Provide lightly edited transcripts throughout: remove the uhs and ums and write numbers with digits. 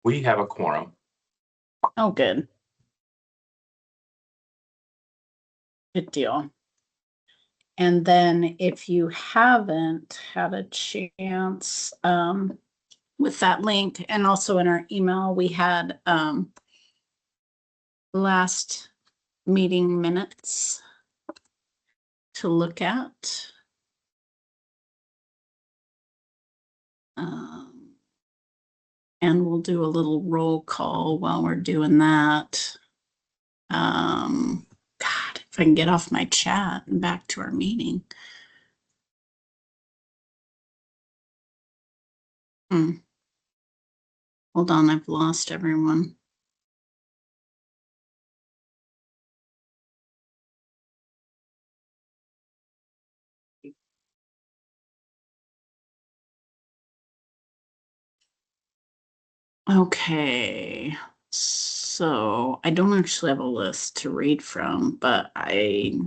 We have a quorum. Oh, good. Good deal. And then if you haven't had a chance, with that link and also in our email, we had, last meeting minutes to look at. And we'll do a little roll call while we're doing that. God, if I can get off my chat and back to our meeting. Hold on, I've lost everyone. Okay, so I don't actually have a list to read from, but I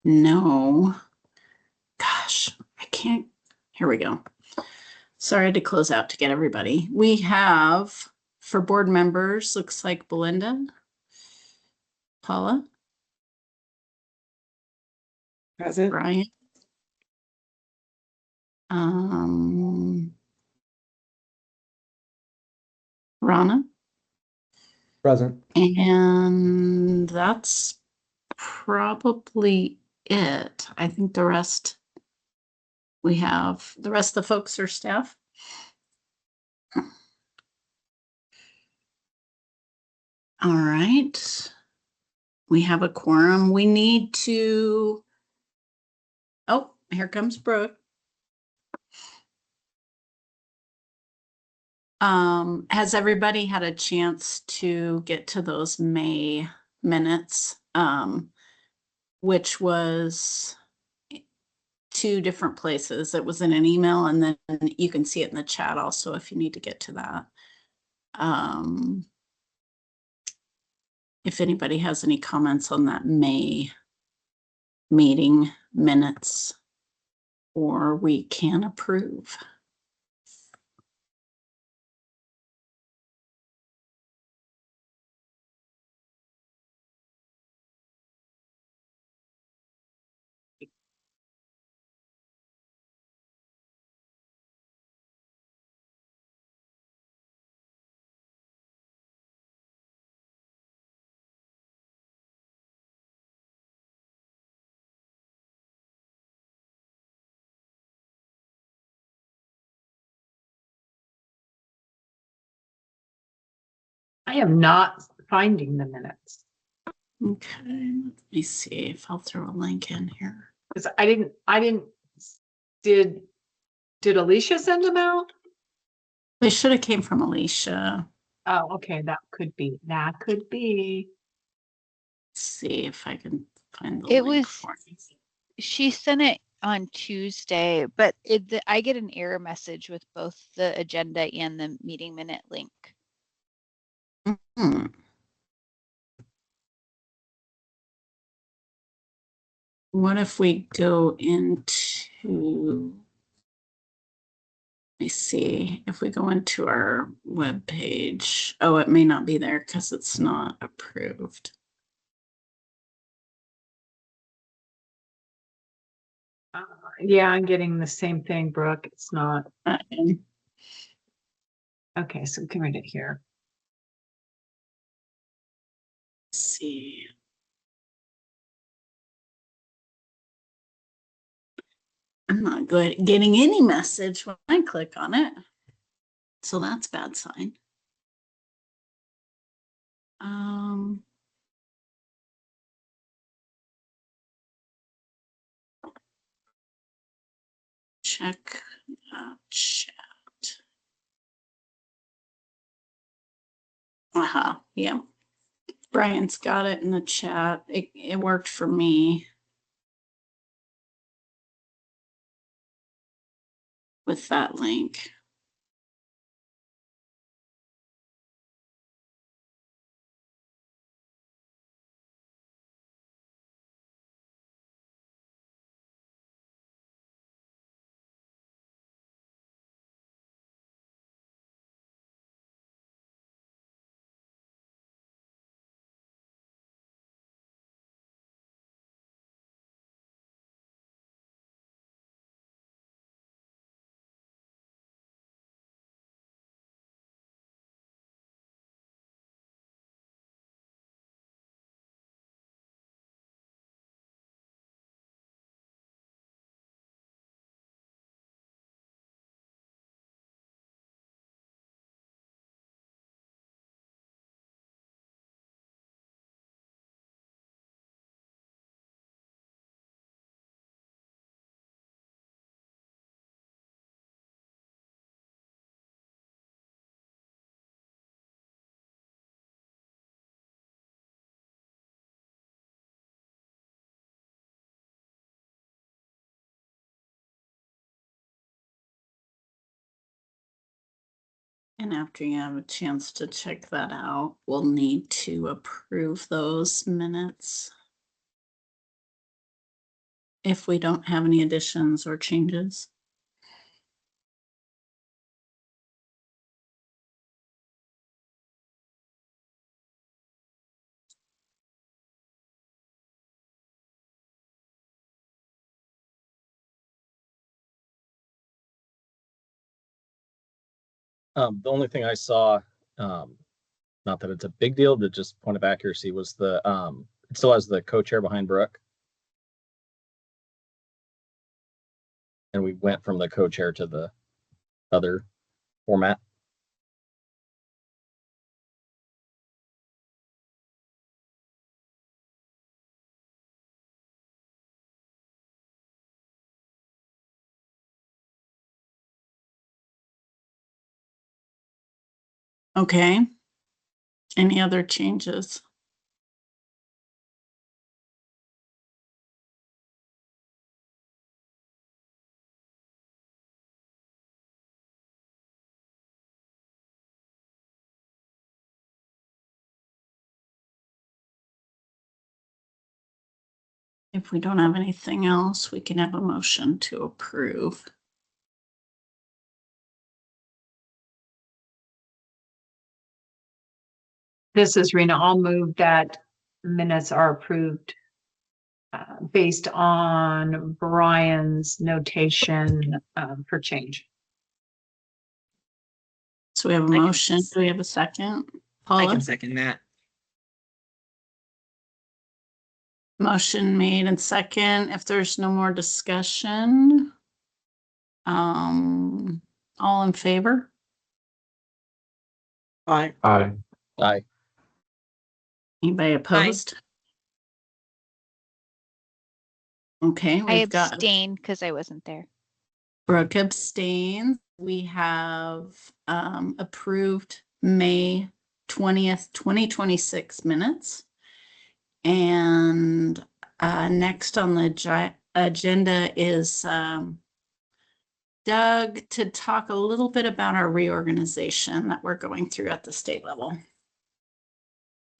know, gosh, I can't, here we go. Sorry to close out to get everybody. We have, for board members, looks like Belinda, Paula, Present. Brian, Rana, Present. and that's probably it. I think the rest, we have, the rest of the folks are staff. All right. We have a quorum. We need to, oh, here comes Brooke. Has everybody had a chance to get to those May minutes? Which was two different places. It was in an email, and then you can see it in the chat also if you need to get to that. If anybody has any comments on that May meeting minutes, or we can approve. I am not finding the minutes Okay, let me see if I'll throw a link in here. because I didn't, did Alicia send them out? They should have came from Alicia. Oh, okay, that could be. Let's see if I can find the It link was, for you. she sent it on Tuesday, but I get an error message with both the agenda and the meeting minute link. What if we go into, let me see, if we go into our web page. Oh, it may not be there because it's not approved. Yeah, I'm getting the same thing, Brooke. It's not. Let's Okay, so we can read it here. see. I'm not good at getting any message when I click on it. So that's a bad sign. Check chat. Yeah. Brian's got it in the chat. It worked for me with that link. And after you have a chance to check that out, we'll need to approve those minutes if we don't have any additions or changes. The only thing I saw, not that it's a big deal, but just point of accuracy was the, it still has the co-chair behind Brooke. And we went from the co-chair to the other format. Okay. Any other changes? If we don't have anything else, we can have a motion to approve. This is Rena. I'll move that minutes are approved based on Brian's notation for change. So we have a I can motion. s- Do we have a second? I Paula? can second that. Motion made and second. If there's no more discussion, all in favor? Aye. Aye. Anybody opposed? Okay, I we've got abstained because I wasn't there. Brooke abstains. We have approved May 20th, 2026 minutes. And next on the agenda is Doug to talk a little bit about our reorganization that we're going through at the state level.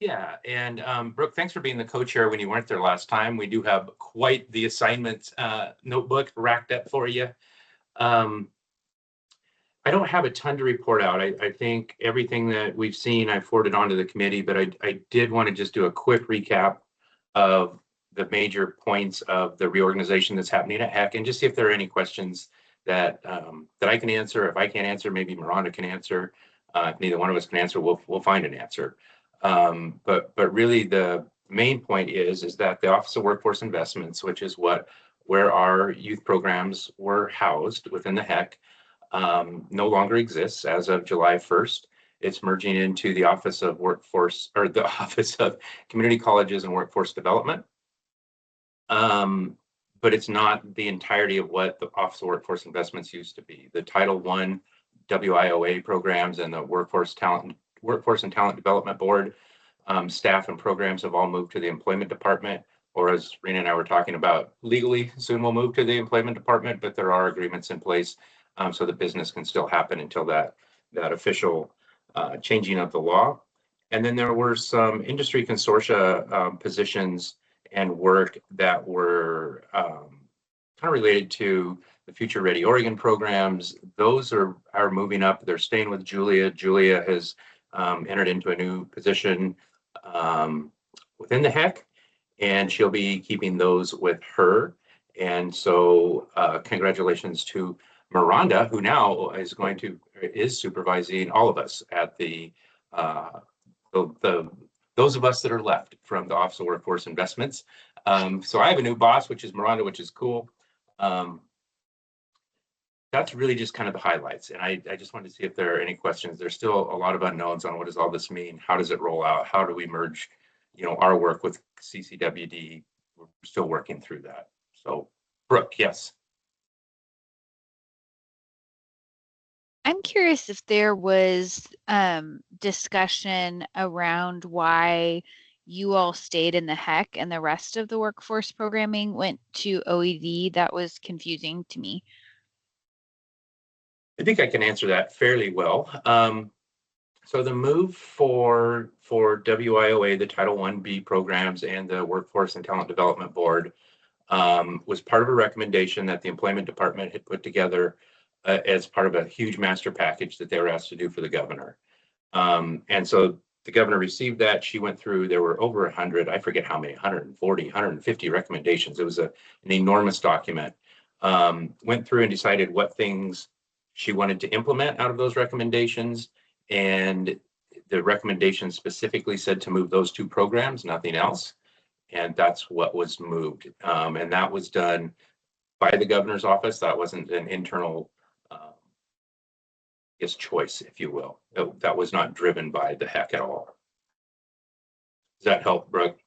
Yeah, and Brooke, thanks for being the co-chair when you weren't there last time. We do have quite the assignment notebook racked up for you. I don't have a ton to report out. I think everything that we've seen, I forwarded on to the committee, but I did want to just do a quick recap of the major points of the reorganization that's happening at HEC and just see if there are any questions that that I can answer. If I can't answer, maybe Miranda can answer. If neither one of us can answer, we'll find an answer. But really the main point is that the Office of Workforce Investments, which is where our youth programs were housed within the HEC, no longer exists as of July 1st. It's merging into the Office of Workforce, or the Office of Community Colleges and Workforce Development. But it's not the entirety of what the Office of Workforce Investments used to be. The Title I WIOA programs and the Workforce and Talent Development Board staff and programs have all moved to the Employment Department, or as Rena and I were talking about, legally soon will move to the Employment Department, but there are agreements in place so the business can still happen until that official changing of the law. And then there were some industry consortia positions and work that were kind of related to the Future Ready Oregon programs. Those are moving up. They're staying with Julia. Julia has entered into a new position within the HEC, and she'll be keeping those with her. And so congratulations to Miranda, who now is supervising all of us at the those of us that are left from the Office of Workforce Investments. So I have a new boss, which is Miranda, which is cool. That's really just kind of the highlights. And I just wanted to see if there are any questions. There's still a lot of unknowns on what does all this mean? How does it roll out? How do we merge, our work with CCWD? We're still working through that. So Brooke, yes. I'm curious if there was discussion around why you all stayed in the HEC and the rest of the workforce programming went to OED. That was confusing to me. I think I can answer that fairly well. So the move for WIOA, the Title I-B programs and the Workforce and Talent Development Board was part of a recommendation that the Employment Department had put together as part of a huge master package that they were asked to do for the governor. And so the governor received that. She went through, there were over 100, I forget how many, 140, 150 recommendations. It was an enormous document. Went through and decided what things she wanted to implement out of those recommendations. And the recommendation specifically said to move those two programs, nothing else. And that's what was moved. And that was done by the governor's office. That wasn't an internal choice, if you will. That was not driven by the HEC at all. Does that help, Brooke?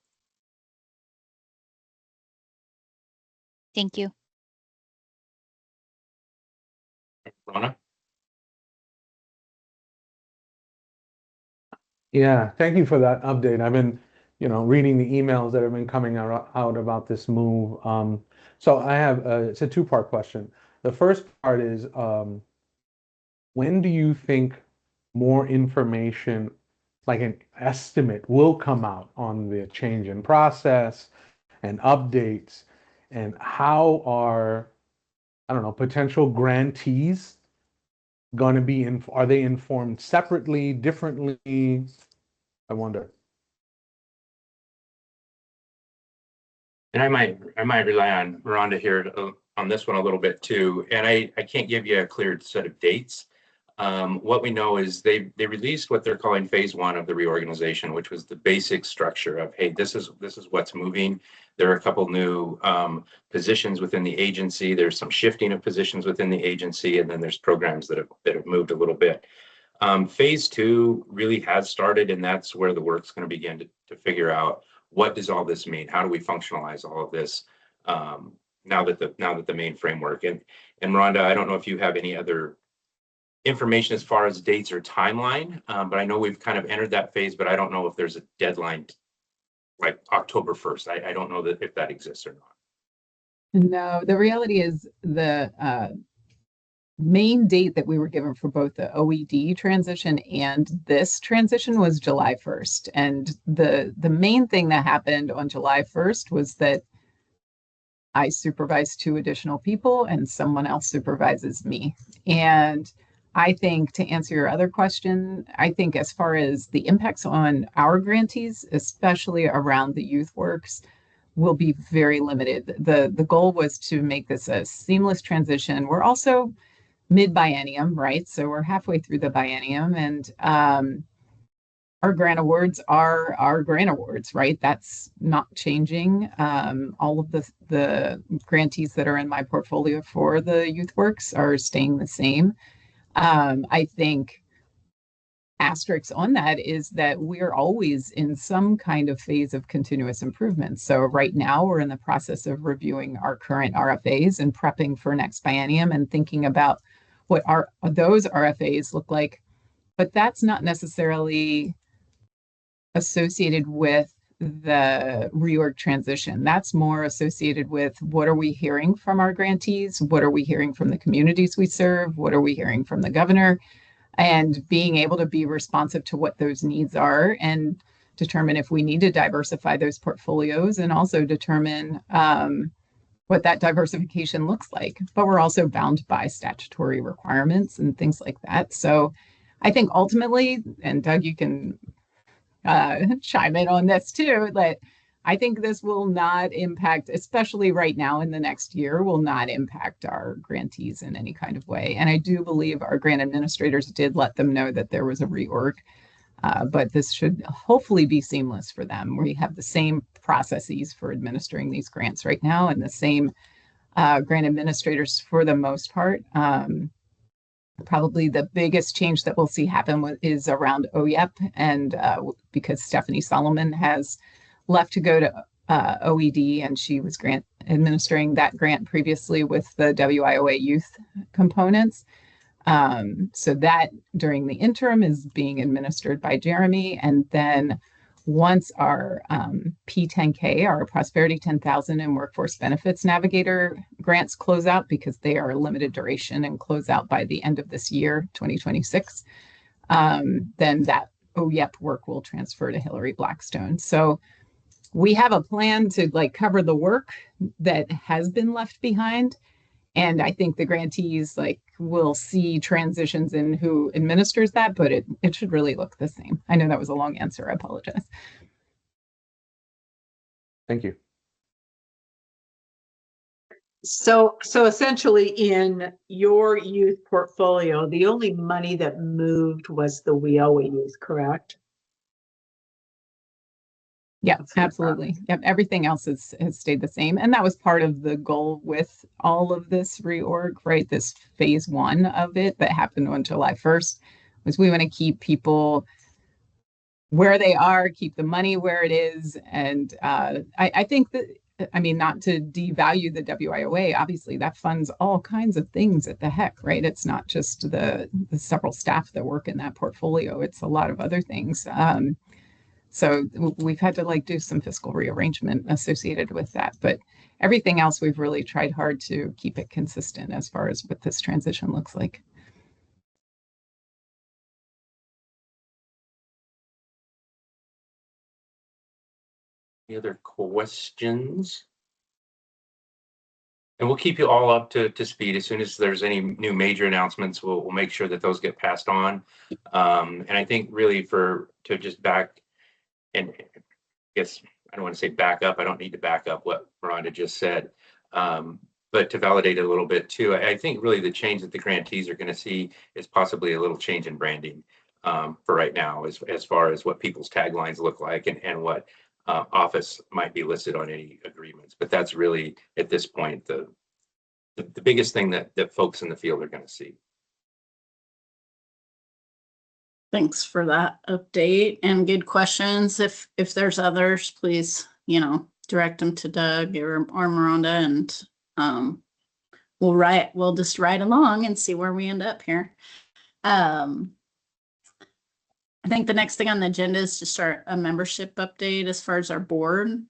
Thank you. Ronna? Yeah, thank you for that update. I've been, reading the emails that have been coming out about this move. So I have, it's a two-part question. The first part is, when do you think more information, like an estimate, will come out on the change in process and updates? And how are, I don't know, potential grantees going to be are they informed separately, differently? I wonder. And I might rely on Rhonda here on this one a little bit too. And I can't give you a clear set of dates. What we know is they released what they're calling phase one of the reorganization, which was the basic structure of, hey, this is what's moving. There are a couple new positions within the agency. There's some shifting of positions within the agency, and then there's programs that have moved a little bit. Phase two really has started, and that's where the work's going to begin to figure out, what does all this mean? How do we functionalize all of this now that the main framework, and Rhonda, I don't know if you have any other information as far as dates or timeline, but I know we've kind of entered that phase, but I don't know if there's a deadline like October 1st. I don't know if that exists or not. No, the reality is the main date that we were given for both the OED transition and this transition was July 1st. And the main thing that happened on July 1st was that I supervise 2 additional people and someone else supervises me. And I think, to answer your other question, I think as far as the impacts on our grantees, especially around the YouthWorks, will be very limited. The goal was to make this a seamless transition. We're also mid-biennium, right? So we're halfway through the biennium, and our grant awards are our grant awards, right? That's not changing. All of the grantees that are in my portfolio for the YouthWorks are staying the same. I think asterisks on that is that we're always in some kind of phase of continuous improvement. So right now we're in the process of reviewing our current RFAs and prepping for next biennium and thinking about what those RFAs look like. But that's not necessarily associated with the reorg transition. That's more associated with, what are we hearing from our grantees? What are we hearing from the communities we serve? What are we hearing from the governor? And being able to be responsive to what those needs are and determine if we need to diversify those portfolios, and also determine what that diversification looks like. But we're also bound by statutory requirements and things like that. So I think ultimately, and Doug, you can chime in on this too, that I think this will not impact, especially right now in the next year, will not impact our grantees in any kind of way. And I do believe our grant administrators did let them know that there was a reorg, but this should hopefully be seamless for them. We have the same processes for administering these grants right now, and the same grant administrators for the most part. Probably the biggest change that we'll see happen is around OYEP, and because Stephanie Solomon has left to go to OED, and she was administering that grant previously with the WIOA youth components. So that during the interim is being administered by Jeremy. And then once our P10K, our Prosperity 10,000 and Workforce Benefits Navigator grants close out, because they are limited duration and close out by the end of this year, 2026, then that OYEP work will transfer to Hillary Blackstone. So we have a plan to like cover the work that has been left behind. And I think the grantees like will see transitions in who administers that, but it should really look the same. I know that was a long answer. I apologize. Thank you. So essentially in your youth portfolio, the only money that moved was the WIOA youth, correct? Yeah, That's what I thought. absolutely. Yep. Everything else has stayed the same. And that was part of the goal with all of this reorg, right? This phase one of it that happened on July 1st was we want to keep people where they are, keep the money where it is. And I think that, I mean, not to devalue the WIOA, obviously that funds all kinds of things at the HEC, right? It's not just the several staff that work in that portfolio. It's a lot of other things. So we've had to like do some fiscal rearrangement associated with that, but everything else we've really tried hard to keep it consistent as far as what this transition looks like. Any other questions? And we'll keep you all up to speed. As soon as there's any new major announcements, we'll make sure that those get passed on. And I think really to just back, and I guess I don't want to say back up. I don't need to back up what Rhonda just said. But to validate it a little bit too, I think really the change that the grantees are going to see is possibly a little change in branding for right now, as far as what people's taglines look like and what office might be listed on any agreements. But that's really at this point the biggest thing that folks in the field are going to see. Thanks for that update and good questions. If there's others, please, direct them to Doug or Miranda, and we'll just ride along and see where we end up here. I think the next thing on the agenda is to start a membership update as far as our board.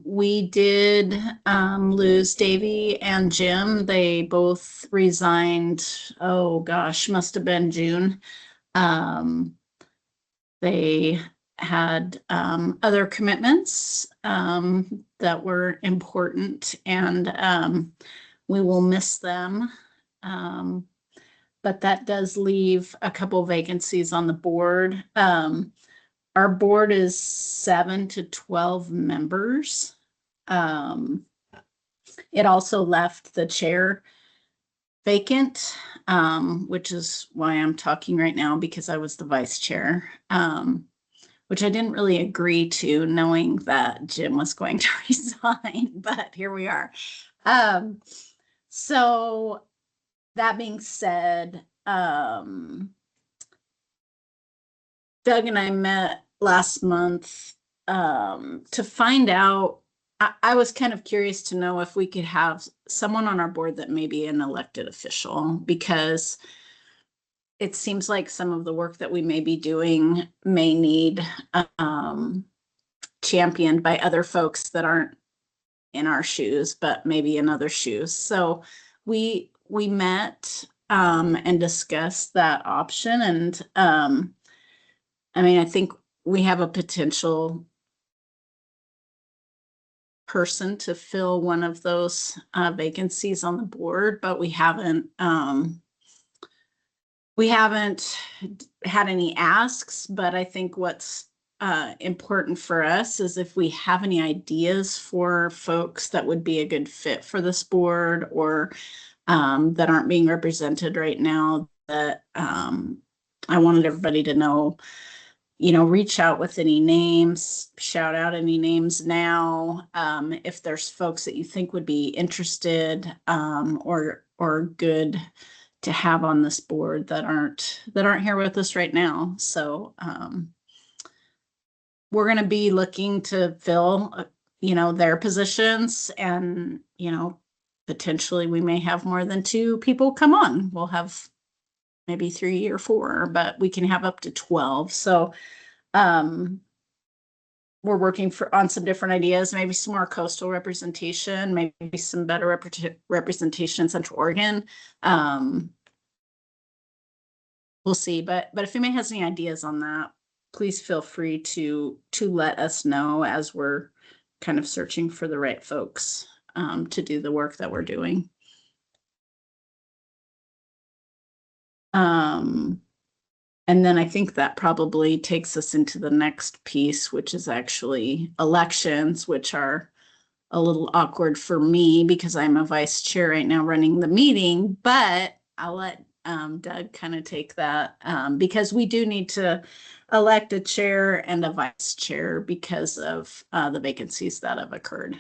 We did lose Davey and Jim. They both resigned. Oh gosh, must have been June. They had other commitments that were important, and we will miss them. But that does leave a couple vacancies on the board. Our board is 7 to 12 members. It also left the chair vacant, which is why I'm talking right now, because I was the vice chair, which I didn't really agree to, knowing that Jim was going to resign, but here we are. So that being said, Doug and I met last month to find out. I was kind of curious to know if we could have someone on our board that may be an elected official, because it seems like some of the work that we may be doing may need championed by other folks that aren't in our shoes, but maybe in other shoes. So we met and discussed that option. And I mean, I think we have a potential person to fill one of those vacancies on the board, but we haven't had any asks. But I think what's important for us is if we have any ideas for folks that would be a good fit for this board, or that aren't being represented right now, that I wanted everybody to know, reach out with any names, shout out any names now. If there's folks that you think would be interested or good to have on this board that aren't here with us right now. So we're going to be looking to fill, their positions, and, potentially we may have more than 2 people come on. We'll have maybe 3 or 4, but we can have up to 12. So we're working on some different ideas, maybe some more coastal representation, maybe some better representation in Central Oregon. we'll see. But if anybody has any ideas on that, please feel free to let us know as we're kind of searching for the right folks to do the work that we're doing. And then I think that probably takes us into the next piece, which is actually elections, which are a little awkward for me because I'm a vice chair right now running the meeting, but I'll let Doug kind of take that because we do need to elect a chair and a vice chair because of the vacancies that have occurred.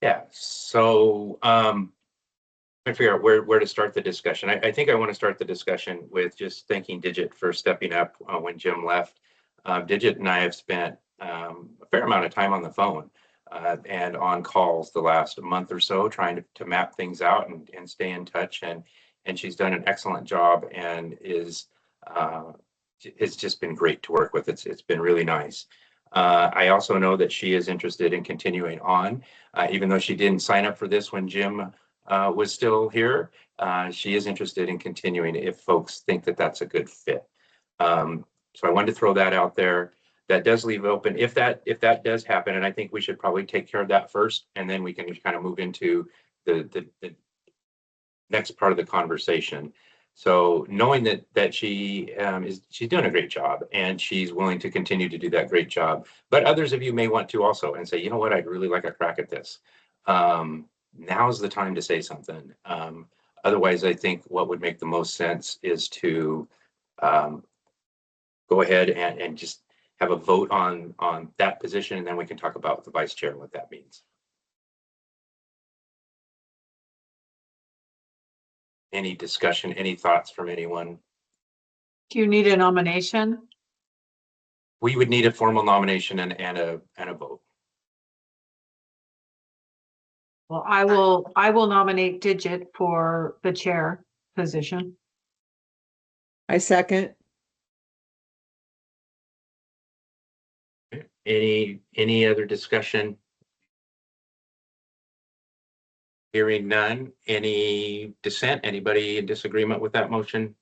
Yeah, so I figure out where to start the discussion. I think I want to start the discussion with just thanking Digit for stepping up when Jim left. Digit and I have spent a fair amount of time on the phone and on calls the last month or so, trying to map things out and stay in touch. And she's done an excellent job and it's just been great to work with. It's been really nice. I also know that she is interested in continuing on, even though she didn't sign up for this when Jim was still here. She is interested in continuing if folks think that that's a good fit. So I wanted to throw that out there. That does leave open if that does happen, and I think we should probably take care of that first, and then we can kind of move into the next part of the conversation. So knowing that she's doing a great job and she's willing to continue to do that great job, but others of you may want to also and say, you know what, I'd really like a crack at this. Now's the time to say something. Otherwise, I think what would make the most sense is to go ahead and just have a vote on that position, and then we can talk about the vice chair and what that means. Any discussion, any thoughts from anyone? Do you need a nomination? We would need a formal nomination and a vote. Well, I will nominate Digit for the chair position. I second. Any other discussion? Hearing none. Any dissent? Anybody in disagreement with that motion?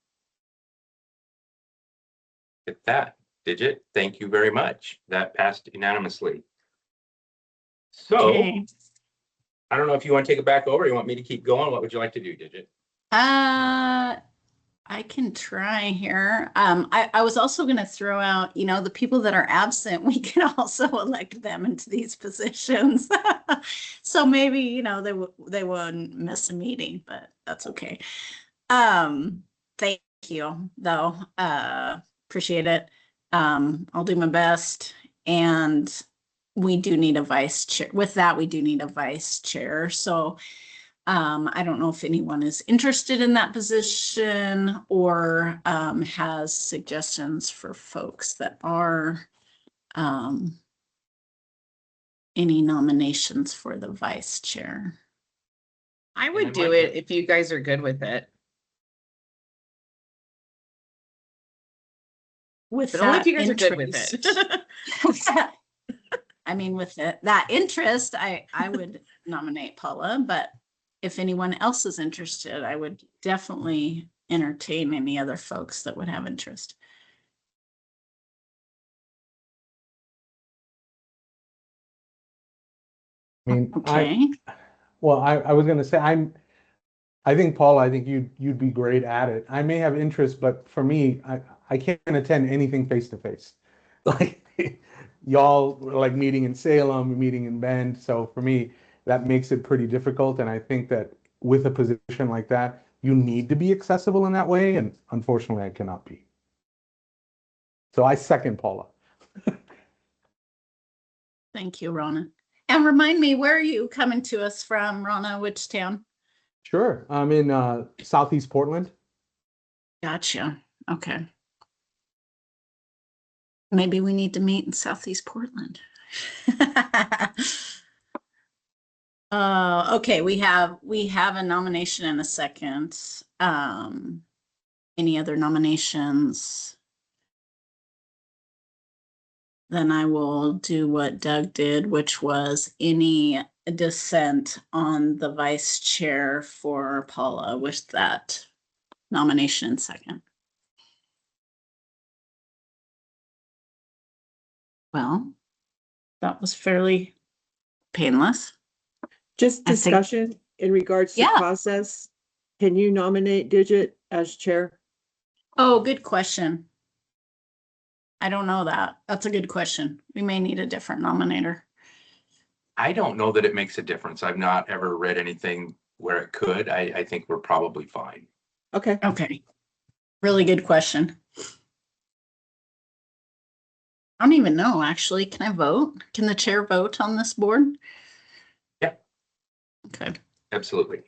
With that, Digit, thank you very much. That passed unanimously. So Okay. I don't know if you want to take it back over. You want me to keep going? What would you like to do, Digit? I can try here. I was also going to throw out, the people that are absent, we can also elect them into these positions. So maybe, they wouldn't miss a meeting, but that's okay. Thank you though. Appreciate it. I'll do my best. And we do need a vice chair. With that, we do need a vice chair. So I don't know if anyone is interested in that position or has suggestions for folks that are any nominations for the vice chair. I And would I do might- it if you guys are good with it. With But only if that you guys are good with interest- it. I mean, with that interest, I would nominate Paula, but if anyone else is interested, I would definitely entertain any other folks that would have interest. I mean, Okay. I was gonna say, I think Paul, I think you'd be great at it. I may have interest, but for me, I can't attend anything face to face. Like y'all were like meeting in Salem, meeting in Bend. So for me, that makes it pretty difficult. And I think that with a position like that, you need to be accessible in that way. And unfortunately, I cannot be. So I second Paula. Thank you, Rona. And remind me, where are you coming to us from, Rona? Which town? Sure. I'm in Southeast Portland. Gotcha. Okay. Maybe we need to meet in Southeast Portland. Okay, we have a nomination and a second. Any other nominations? Then I will do what Doug did, which was any dissent on the vice chair for Paula with that nomination and second. Well, that was fairly painless. Just I think- discussion in regards to Yeah. process. Can you nominate Digit as chair? Oh, good question. I don't know that. That's a good question. We may need a different nominator. I don't know that it makes a difference. I've not ever read anything where it could. I think we're probably fine. Okay. Okay. Really good question. I don't even know, actually. Can I vote? Can the chair vote on this board? Yeah. Okay. Absolutely.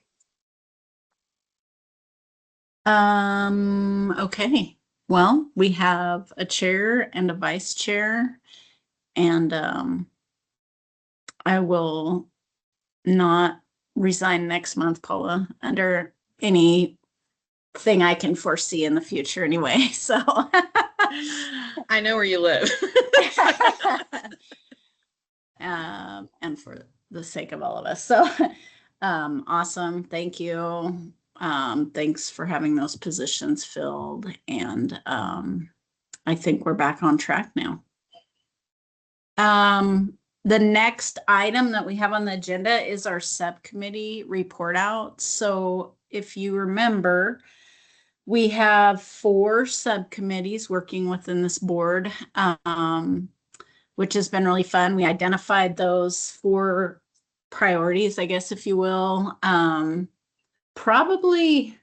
Okay. Well, we have a chair and a vice chair, and I will not resign next month, Paula, under anything I can foresee in the future anyway. So I know where you live. and for the sake of all of us. So awesome. Thank you. Thanks for having those positions filled. And I think we're back on track now. The next item that we have on the agenda is our subcommittee report out. So if you remember, we have 4 subcommittees working within this board, which has been really fun. We identified those 4 priorities, I guess, if you will, probably,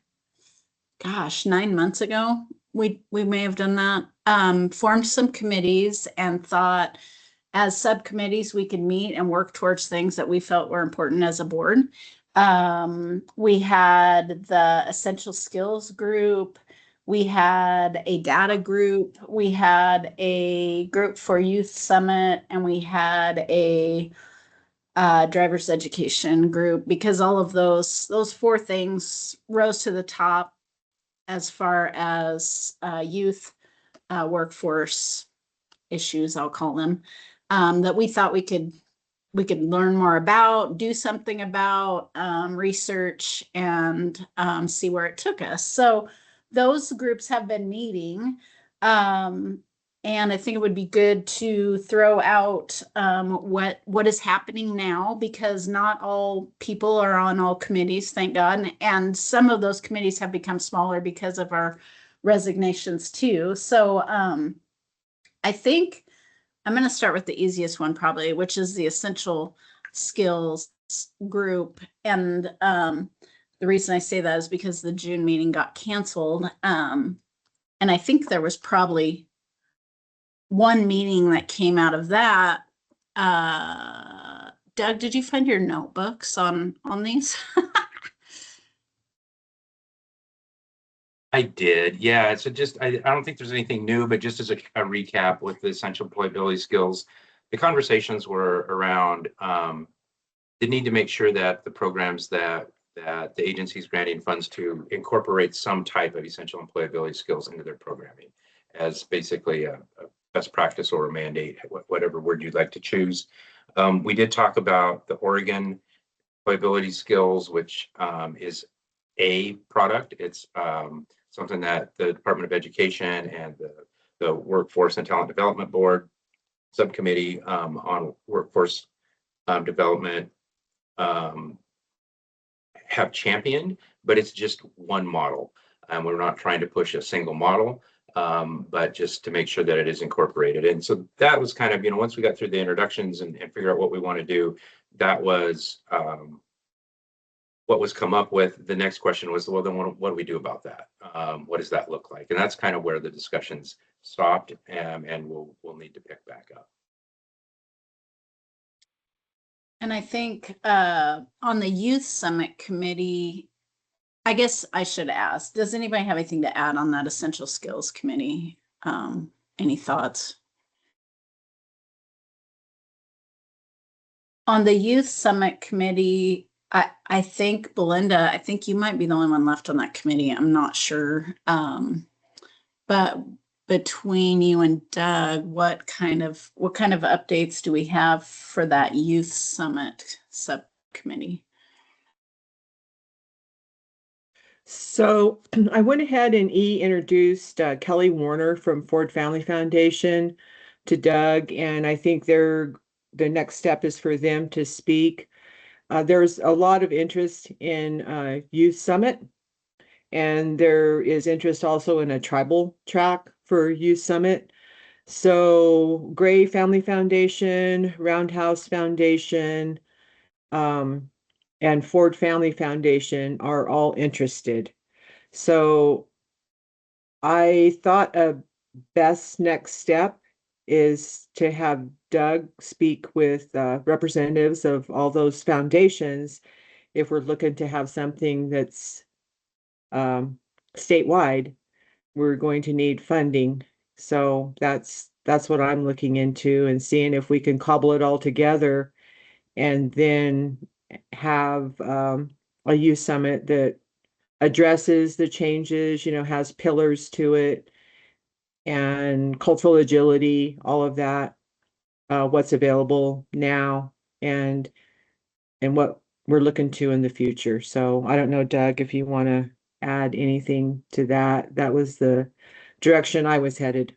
gosh, 9 months ago. We may have done that. Formed some committees and thought, as subcommittees, we could meet and work towards things that we felt were important as a board. We had the essential skills group. We had a data group. We had a group for youth summit, and we had a driver's education group, because all of those 4 things rose to the top as far as youth workforce issues, I'll call them, that we thought we could learn more about, do something about, research, and see where it took us. So those groups have been meeting, and I think it would be good to throw out what is happening now, because not all people are on all committees, thank God, and some of those committees have become smaller because of our resignations too. So I think I'm going to start with the easiest one probably, which is the essential skills group. And the reason I say that is because the June meeting got canceled. And I think there was probably one meeting that came out of that. Doug, did you find your notebooks on these? I did. Yeah. So just, I don't think there's anything new, but just as a recap with the essential employability skills, the conversations were around the need to make sure that the programs that the agency is granting funds to incorporate some type of essential employability skills into their programming as basically a best practice or a mandate, whatever word you'd like to choose. We did talk about the Oregon employability skills, which is a product. It's something that the Department of Education and the Workforce and Talent Development Board subcommittee on workforce development have championed, but it's just one model. And we're not trying to push a single model, but just to make sure that it is incorporated. And so that was kind of, once we got through the introductions and figure out what we want to do, that was what was come up with. The next question was, well, then what do we do about that? What does that look like? And that's kind of where the discussions stopped, and we'll need to pick back up. And I think on the Youth Summit Committee, I guess I should ask, does anybody have anything to add on that Essential Skills Committee? Any thoughts? On the Youth Summit Committee, I think, Belinda, I think you might be the only one left on that committee. I'm not sure. But between you and Doug, what kind of updates do we have for that Youth Summit subcommittee? So I went ahead and introduced Kelly Warner from Ford Family Foundation to Doug, and I think the next step is for them to speak. There's a lot of interest in Youth Summit, and there is interest also in a tribal track for Youth Summit. So Gray Family Foundation, Roundhouse Foundation, and Ford Family Foundation are all interested. So I thought a best next step is to have Doug speak with representatives of all those foundations if we're looking to have something that's statewide. We're going to need funding. So that's what I'm looking into and seeing if we can cobble it all together and then have a youth summit that addresses the changes, has pillars to it and cultural agility, all of that, what's available now and what we're looking to in the future. So I don't know, Doug, if you want to add anything to that. That was the direction I was headed.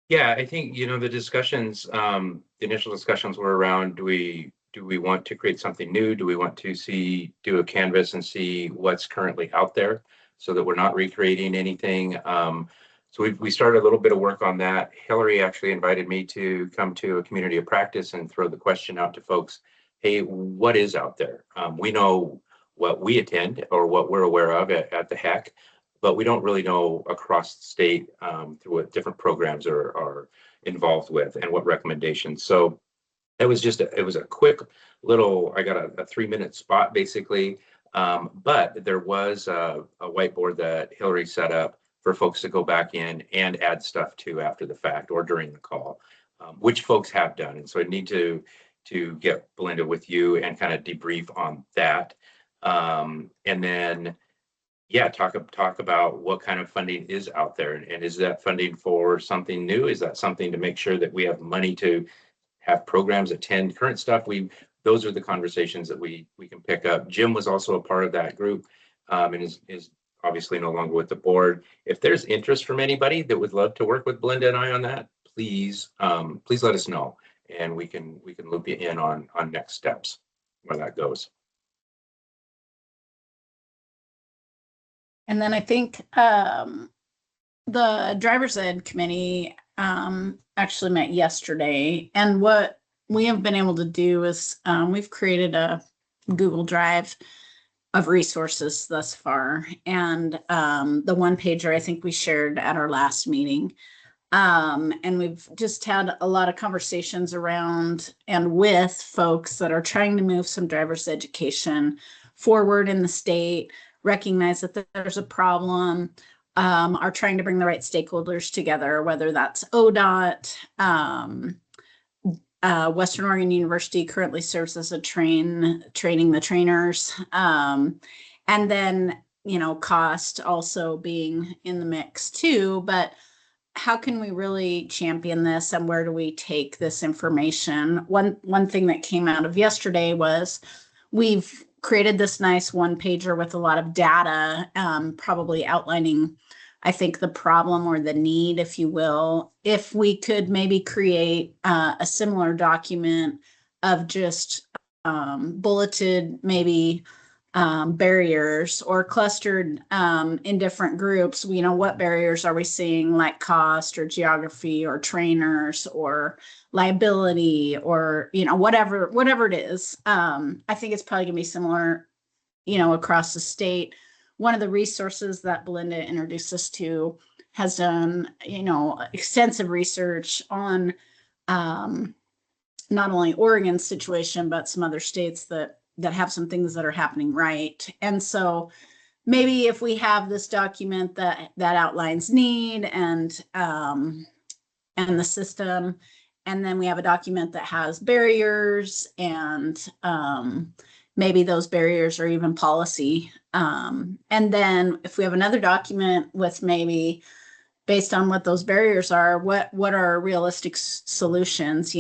Yeah, I think, the discussions, the initial discussions were around, do we want to create something new? Do we want to do a canvas and see what's currently out there so that we're not recreating anything? So we started a little bit of work on that. Hillary actually invited me to come to a community of practice and throw the question out to folks. Hey, what is out there? We know what we attend or what we're aware of at the HEC, but we don't really know across the state through what different programs are involved with and what recommendations. So it was a quick little, I got a 3-minute spot basically. But there was a whiteboard that Hillary set up for folks to go back in and add stuff to after the fact or during the call, which folks have done. And so I need to get Belinda with you and kind of debrief on that. And then, yeah, talk about what kind of funding is out there, and is that funding for something new? Is that something to make sure that we have money to have programs attend current stuff? Those are the conversations that we can pick up. Jim was also a part of that group, and is obviously no longer with the board. If there's interest from anybody that would love to work with Belinda and I on that, please let us know, and we can loop you in on next steps where that goes. And then I think the driver's ed committee actually met yesterday, and what we have been able to do is we've created a Google Drive of resources thus far, and the one pager I think we shared at our last meeting, and we've just had a lot of conversations around and with folks that are trying to move some driver's education forward in the state, recognize that there's a problem, are trying to bring the right stakeholders together, whether that's ODOT, Western Oregon University currently serves as a training the trainers, and then, cost also being in the mix too. But how can we really champion this, and where do we take this information? One thing that came out of yesterday was we've created this nice one pager with a lot of data, probably outlining, I think, the problem or the need, if you will. If we could maybe create a similar document of just bulleted maybe barriers or clustered in different groups, what barriers are we seeing, like cost or geography or trainers or liability or, whatever it is. I think it's probably gonna be similar, across the state. One of the resources that Belinda introduced us to has done, extensive research on not only Oregon's situation, but some other states that have some things that are happening right. And so maybe if we have this document that outlines need and the system, and then we have a document that has barriers and maybe those barriers are even policy. And then if we have another document with maybe based on what those barriers are, what are realistic solutions?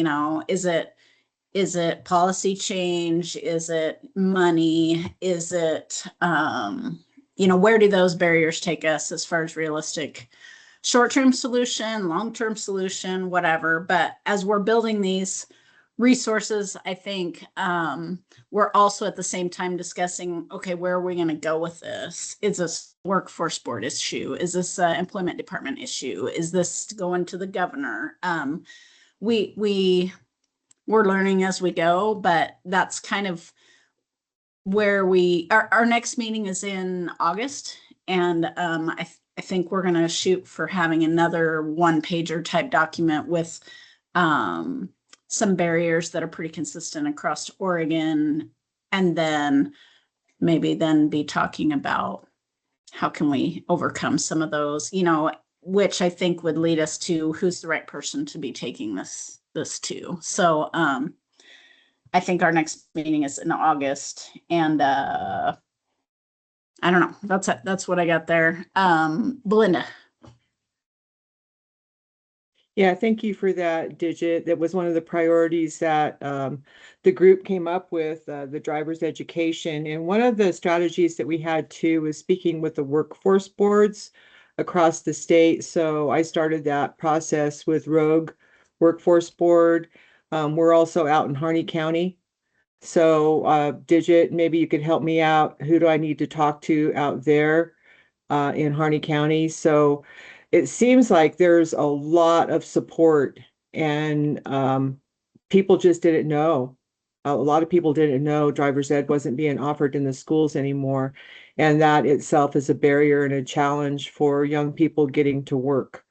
Is it policy change? Is it money? Is it, where do those barriers take us as far as realistic short-term solution, long-term solution, whatever. But as we're building these resources, I think we're also at the same time discussing, okay, where are we going to go with this? Is this workforce board issue? Is this an employment department issue? Is this going to the governor? We're learning as we go, but that's kind of where our next meeting is in August. And I think we're going to shoot for having another one-pager type document with some barriers that are pretty consistent across Oregon. And then maybe then be talking about how can we overcome some of those, which I think would lead us to who's the right person to be taking this to. So I think our next meeting is in August, and I don't know. That's what I got there. Belinda. Yeah, thank you for that, Digit. That was one of the priorities that the group came up with, the driver's education. And one of the strategies that we had too was speaking with the workforce boards across the state. So I started that process with Rogue Workforce Board. We're also out in Harney County. So Digit, maybe you could help me out. Who do I need to talk to out there in Harney County? So it seems like there's a lot of support, and people just didn't know. A lot of people didn't know driver's ed wasn't being offered in the schools anymore. And that itself is a barrier and a challenge for young people getting to work.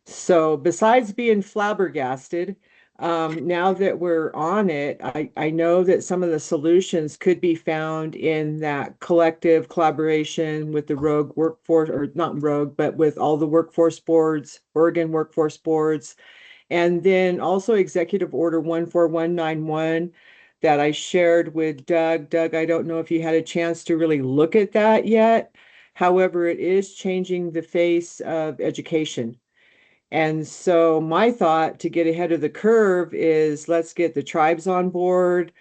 So besides being flabbergasted, now that we're on it, I know that some of the solutions could be found in that collective collaboration with the Rogue workforce, or not Rogue, but with all the workforce boards, Oregon workforce boards, and then also Executive Order 14191 that I shared with Doug. Doug, I don't know if you had a chance to really look at that yet. However, it is changing the face of education. And so my thought to get ahead of the curve is let's get the tribes on board,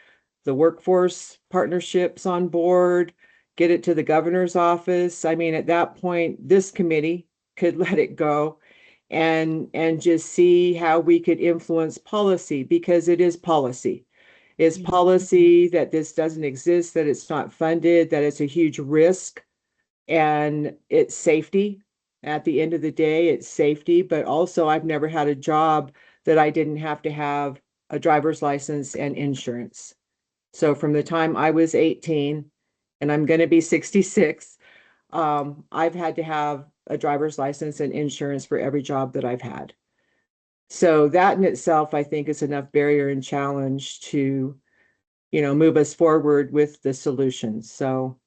the workforce partnerships on board, get it to the governor's office. I mean, at that point, this committee could let it go and just see how we could influence policy, because it is policy. It's policy that this doesn't exist, that it's not funded, that it's a huge risk, and it's safety. At the end of the day, it's safety, but also I've never had a job that I didn't have to have a driver's license and insurance. So from the time I was 18, and I'm going to be 66, I've had to have a driver's license and insurance for every job that I've had. So that in itself, I think, is enough barrier and challenge to, move us forward with the solutions. So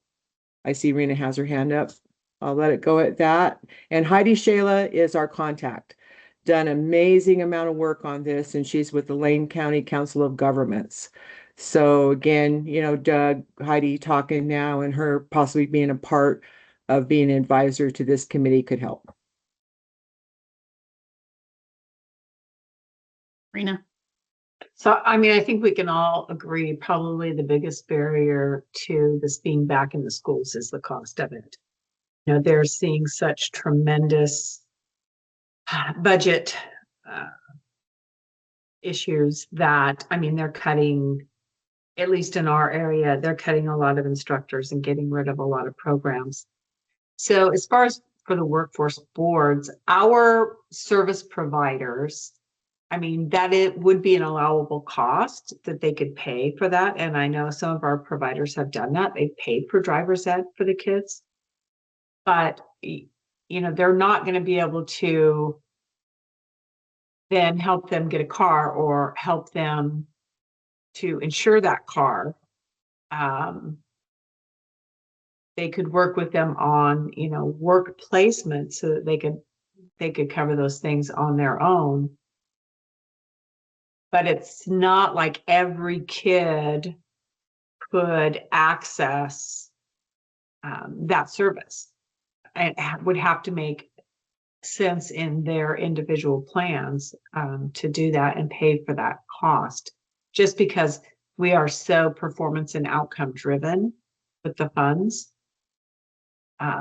I see Rena has her hand up. I'll let it go at that. And Heidi Shayla is our contact. Done an amazing amount of work on this, and she's with the Lane County Council of Governments. So again, Doug, Heidi talking now, and her possibly being a part of being an advisor to this committee could help. Rena. So, I mean, I think we can all agree probably the biggest barrier to this being back in the schools is the cost of it. They're seeing such tremendous budget issues that, I mean, they're cutting, at least in our area, they're cutting a lot of instructors and getting rid of a lot of programs. So as far as for the workforce boards, our service providers, I mean, that it would be an allowable cost that they could pay for that. And I know some of our providers have done that. They've paid for driver's ed for the kids. But, they're not going to be able to then help them get a car or help them to insure that car. They could work with them on, work placement so that they could cover those things on their own. But it's not like every kid could access that service. It would have to make sense in their individual plans to do that and pay for that cost. just because we are so performance and outcome driven with the funds.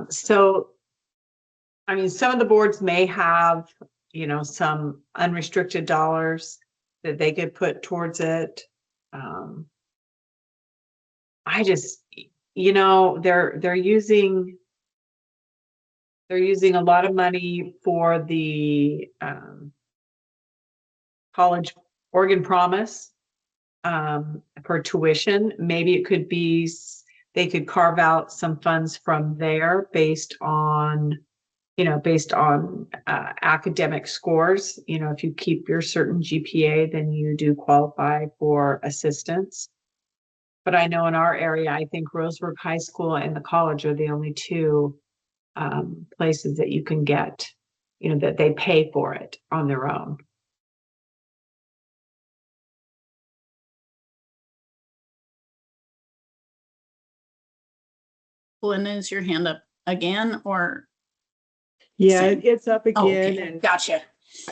So, I mean, some of the boards may have, you know, some unrestricted dollars that they could put towards it. I just, you know, they're using a lot of money for the college Oregon Promise for tuition. Maybe it could be they could carve out some funds from there based on, you know, academic scores. You know, if you keep your certain GPA, then you do qualify for assistance. But I know in our area, I think Roseburg High School and the college are the only two places that you can get, you know, that they pay for it on their own. Belinda, is your hand up again or? Yeah, Same. it's up Oh, again, okay. and Gotcha.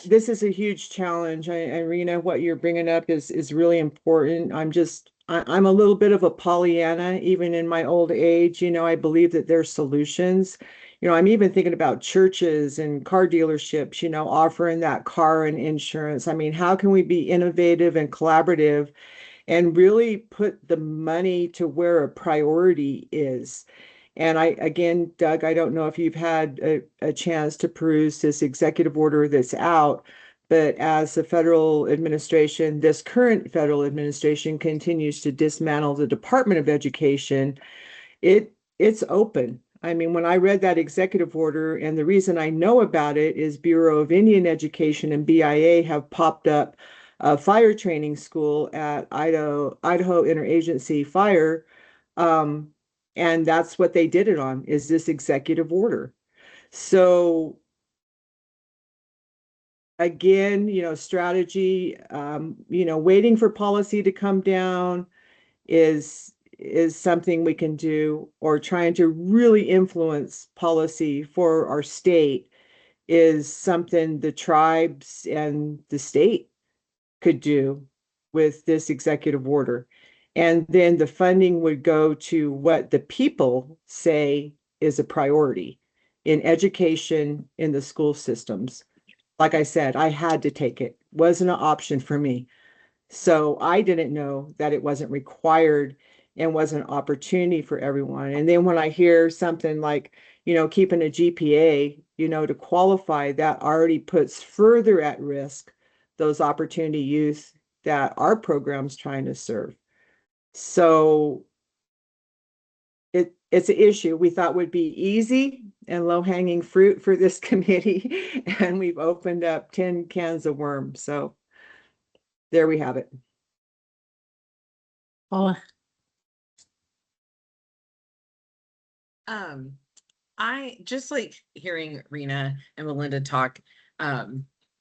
this is a huge challenge. Irina, what you're bringing up is really important. I'm a little bit of a Pollyanna, even in my old age. You know, I believe that there's solutions. You know, I'm even thinking about churches and car dealerships, you know, offering that car and insurance. I mean, how can we be innovative and collaborative and really put the money to where a priority is? And again, Doug, I don't know if you've had a chance to peruse this executive order that's out, but as the federal administration, this current federal administration continues to dismantle the Department of Education, it's open. I mean, when I read that executive order, and the reason I know about it is Bureau of Indian Education and BIA have popped up a fire training school at Idaho Interagency Fire. And that's what they did it on, is this executive order. So again, you know, strategy, you know, waiting for policy to come down is something we can do, or trying to really influence policy for our state is something the tribes and the state could do with this executive order. And then the funding would go to what the people say is a priority in education in the school systems. Like I said, I had to take it. Wasn't an option for me. So I didn't know that it wasn't required and was an opportunity for everyone. And then when I hear something like, you know, keeping a GPA, you know, to qualify, that already puts further at risk those opportunity youth that our program's trying to serve. So it's an issue we thought would be easy and low-hanging fruit for this committee, and we've opened up 10 cans of worms. So there we have it. Paula. I just like hearing Rena and Melinda talk.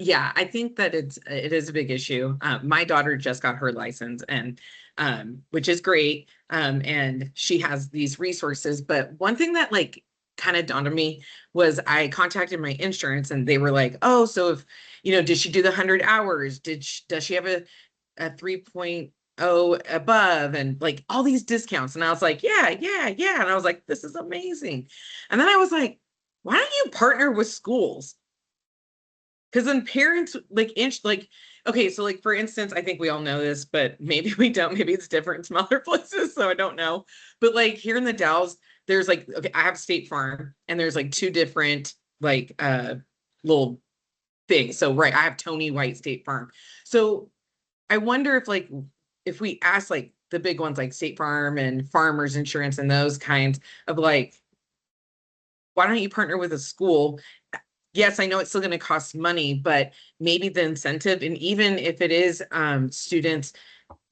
Yeah, I think that it is a big issue. My daughter just got her license, and which is great. And she has these resources. But one thing that like kind of dawned on me was I contacted my insurance, and they were like, "Oh, so if you know, did she do the 100 hours? Does she have a 3.0 above, and like all these discounts?" And I was like, yeah. And I was like, this is amazing. And then I was like, why don't you partner with schools? Because then parents like okay, so like for instance, I think we all know this, but maybe we don't. Maybe it's different in some other places, so I don't know. But like here in the Dalles, there's like, okay, I have State Farm, and there's like two different like little things. So right, I have Tony White State Farm. So I wonder if we ask like the big ones like State Farm and Farmers Insurance and those kinds of like, why don't you partner with a school? Yes, I know it's still going to cost money, but maybe the incentive, and even if it is students,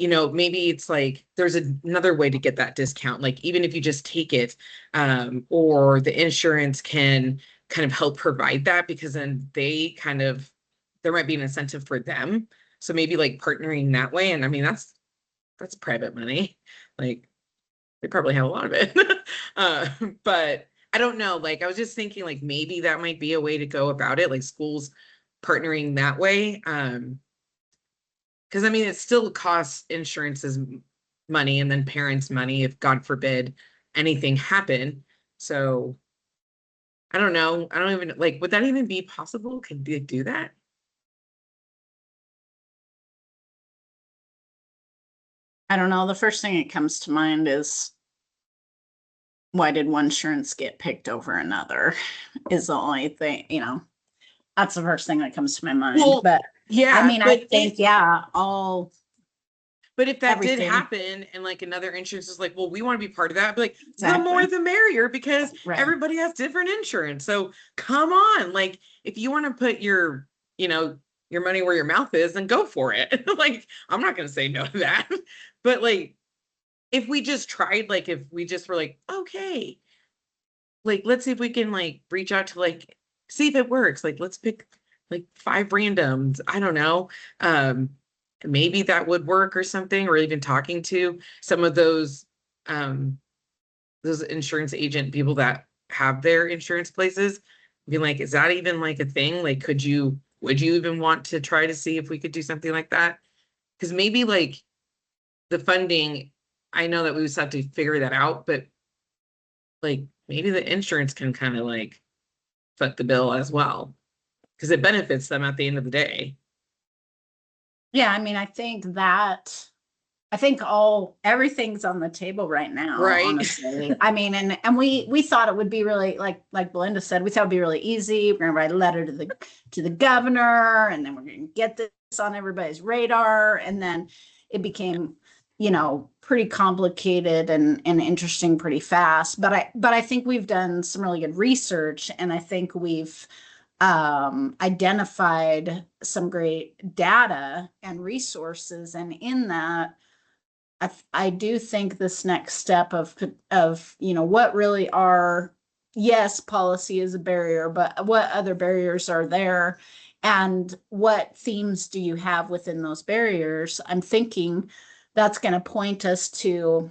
you know, maybe it's like there's another way to get that discount. Like even if you just take it, or the insurance can kind of help provide that, because then there might be an incentive for them. So maybe like partnering that way. And I mean, that's private money. Like they probably have a lot of it. But I don't know. Like I was just thinking like maybe that might be a way to go about it, like schools partnering that way. because I mean, it still costs insurances money and then parents money if God forbid anything happened. So I don't know. I don't even like, would that even be possible? Could they do that? I don't know. The first thing that comes to mind is why did one insurance get picked over another? Is the only thing, that's the first thing that comes to my mind. Well, but Yeah, I mean, I but think, if, yeah, all but if that did everything. happen and like another insurance is like, well, we want to be part of that, I'd be like, the Exactly. more the merrier, because Right. everybody has different insurance. So come on, like if you want to put your, your money where your mouth is, then go for it. Like, I'm not gonna say no to that. But like, if we just tried, like if we just were like, okay, like let's see if we can like reach out to like see if it works. Like let's pick like 5 randoms. I don't know. Maybe that would work or something, or even talking to some of those insurance agent people that have their insurance places, being like, is that even like a thing? Like, would you even want to try to see if we could do something like that? Because maybe like the funding, I know that we just have to figure that out, but like maybe the insurance can kind of like foot the bill as well, because it benefits them at the end of the day. Yeah, I mean, I think everything's on the table right now, Right. honestly. I mean, and we thought it would be really like Belinda said, we thought it'd be really easy. We're gonna write a letter to the governor, and then we're gonna get this on everybody's radar. And then it became, pretty complicated and interesting pretty fast. But I think we've done some really good research, and I think we've identified some great data and resources. And in that, I do think this next step of what really are, yes, policy is a barrier, but what other barriers are there, and what themes do you have within those barriers? I'm thinking that's going to point us to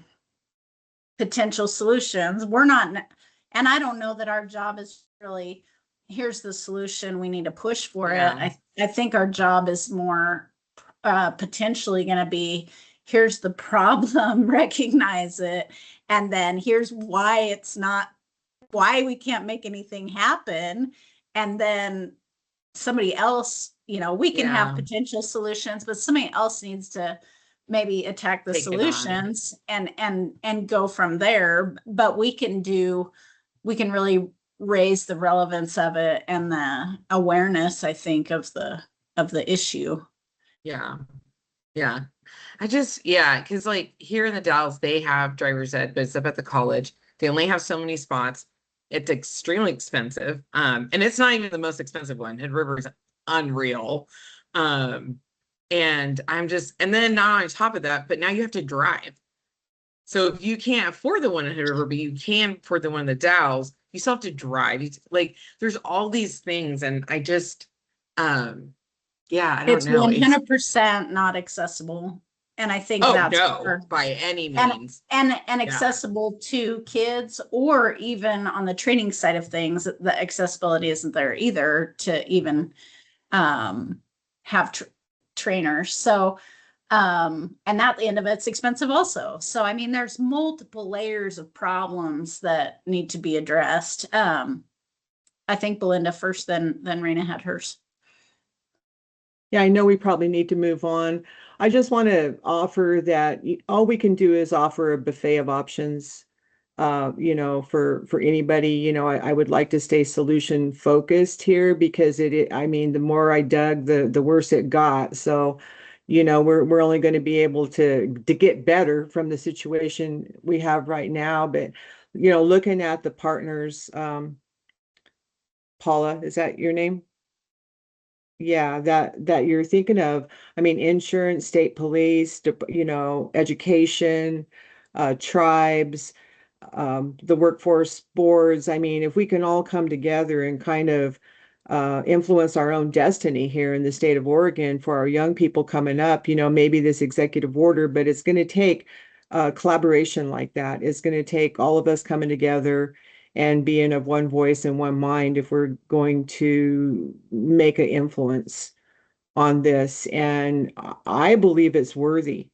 potential solutions. We're not, and I don't know that our job is really, here's the solution, we need to push for Yeah. it. I think our job is more potentially going to be, here's the problem, recognize it, and then here's why we can't make anything happen. And then somebody else, we can have Yeah. potential solutions, but somebody else needs to maybe attack the Take it on. solutions and go from there. But we can really raise the relevance of it and the awareness, I think, of the issue. Yeah. Yeah. Because like here in the Dalles, they have driver's ed, but it's up at the college. They only have so many spots. It's extremely expensive. And it's not even the most expensive one. Hood River is unreal. And then not on top of that, but now you have to drive. So if you can't afford the one in Hood River, but you can afford the one in the Dalles, you still have to drive. There's all these things, and I just, I don't It's know. 100% not accessible. And I think that's where- by any means. and accessible to kids, or even on the training side of things, the accessibility isn't there either to even have trainers. So and at the end of it's expensive also. So I mean, there's multiple layers of problems that need to be addressed. I think Belinda first, then Rena had hers. Yeah, I know we probably need to move on. I just want to offer that all we can do is offer a buffet of options, for anybody. I would like to stay solution focused here, because I mean, the more I dug, the worse it got. So, we're only going to be able to get better from the situation we have right now. But, looking at the partners, Paula, is that your name? Yeah, that you're thinking of. I mean, insurance, state police, education, tribes, the workforce boards. I mean, if we can all come together and kind of influence our own destiny here in the state of Oregon for our young people coming up, maybe this executive order, but it's going to take collaboration like that. It's going to take all of us coming together and being of one voice and one mind if we're going to make an influence on this, and I believe it's worthy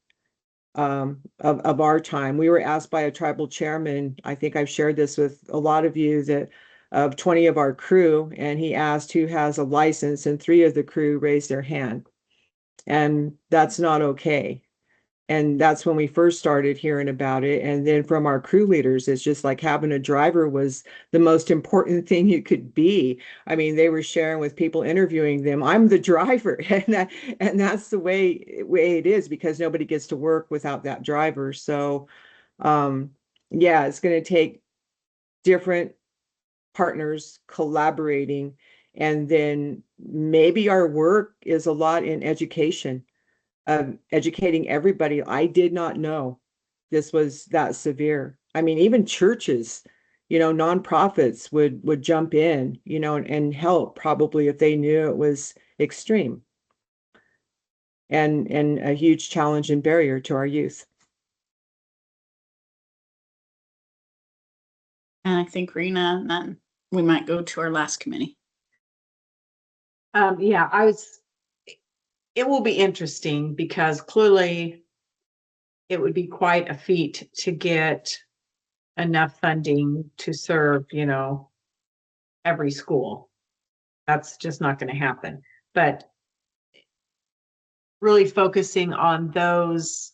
of our time. We were asked by a tribal chairman, I think I've shared this with a lot of you, that of 20 of our crew, and he asked who has a license, and 3 of the crew raised their hand. And that's not okay. And that's when we first started hearing about it. And then from our crew leaders, it's just like having a driver was the most important thing you could be. I mean, they were sharing with people interviewing them, I'm the driver. And that's the way it is, because nobody gets to work without that driver. So yeah, it's going to take different partners collaborating. And then maybe our work is a lot in education. Educating everybody. I did not know this was that severe. I mean, even churches, nonprofits would jump in, and help, probably, if they knew it was extreme and a huge challenge and barrier to our youth. And I think Rena, and then we might go to our last committee. Yeah, it will be interesting because clearly it would be quite a feat to get enough funding to serve, every school. That's just not going to happen. But really focusing on those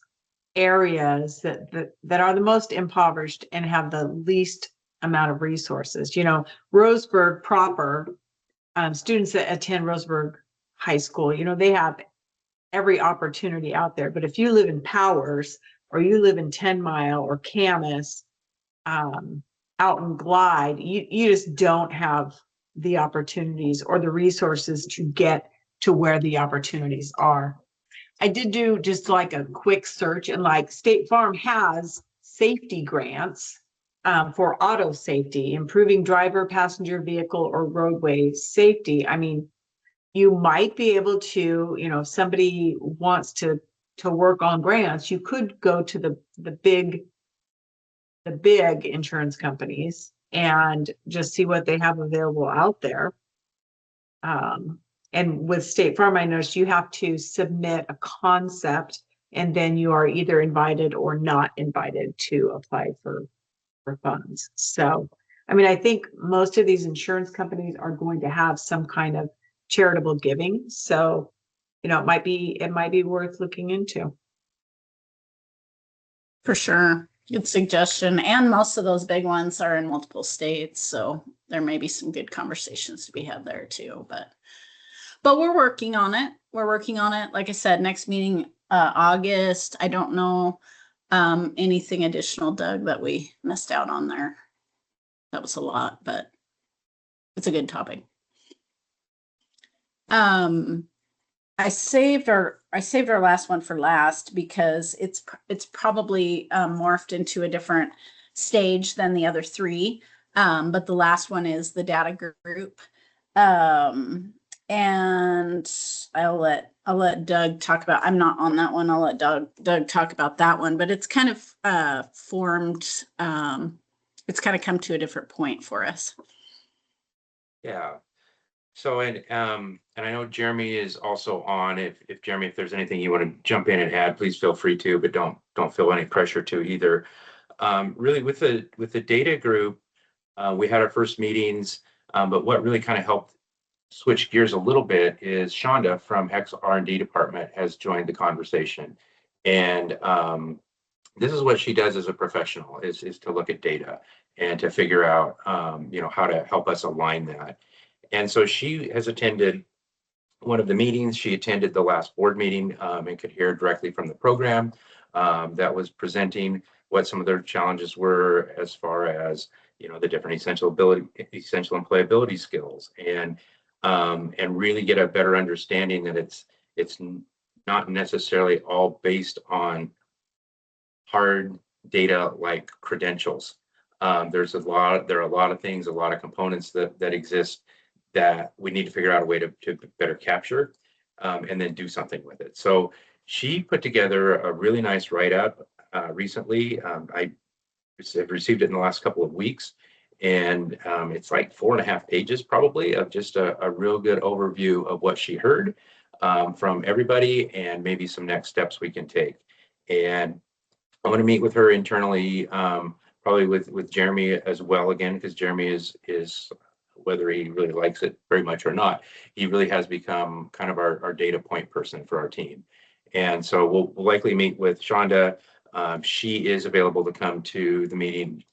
areas that are the most impoverished and have the least amount of resources. Roseburg proper, students that attend Roseburg High School, they have every opportunity out there. But if you live in Powers, or you live in 10 Mile or Camas, out in Glide, you just don't have the opportunities or the resources to get to where the opportunities are. I did do just like a quick search, and like State Farm has safety grants for auto safety, improving driver, passenger vehicle, or roadway safety. I mean, you might be able to, if somebody wants to work on grants, you could go to the big insurance companies and just see what they have available out there. And with State Farm, I noticed you have to submit a concept, and then you are either invited or not invited to apply for funds. So, I mean, I think most of these insurance companies are going to have some kind of charitable giving. So, it might be worth looking into. For sure. Good suggestion. And most of those big ones are in multiple states. So there may be some good conversations to be had there too. But we're working on it. Like I said, next meeting, August. I don't know anything additional, Doug, that we missed out on there. That was a lot, but it's a good topic. I saved our last one for last because it's probably morphed into a different stage than the other 3. But the last one is the data group. And I'll let Doug talk about, I'm not on that one. I'll let Doug talk about that one, but it's kind of formed, it's kind of come to a different point for us. Yeah. So, and I know Jeremy is also on. If Jeremy, if there's anything you want to jump in and add, please feel free to, but don't feel any pressure to either. Really with the data group, we had our first meetings, but what really kind of helped switch gears a little bit is Shonda from HEC's R&D department has joined the conversation. And this is what she does as a professional, is to look at data and to figure out, how to help us align that. And so she has attended one of the meetings. She attended the last board meeting and could hear directly from the program that was presenting what some of their challenges were as far as, the different essential employability skills, and really get a better understanding that it's not necessarily all based on hard data like credentials. There are a lot of things, a lot of components that exist that we need to figure out a way to better capture and then do something with it. So she put together a really nice write-up recently. I received it in the last couple of weeks, and it's like 4.5 pages probably of just a real good overview of what she heard from everybody and maybe some next steps we can take. And I want to meet with her internally, probably with Jeremy as well again, because Jeremy is whether he really likes it very much or not, he really has become kind of our data point person for our team. And so we'll likely meet with Shonda. She is available to come to the meeting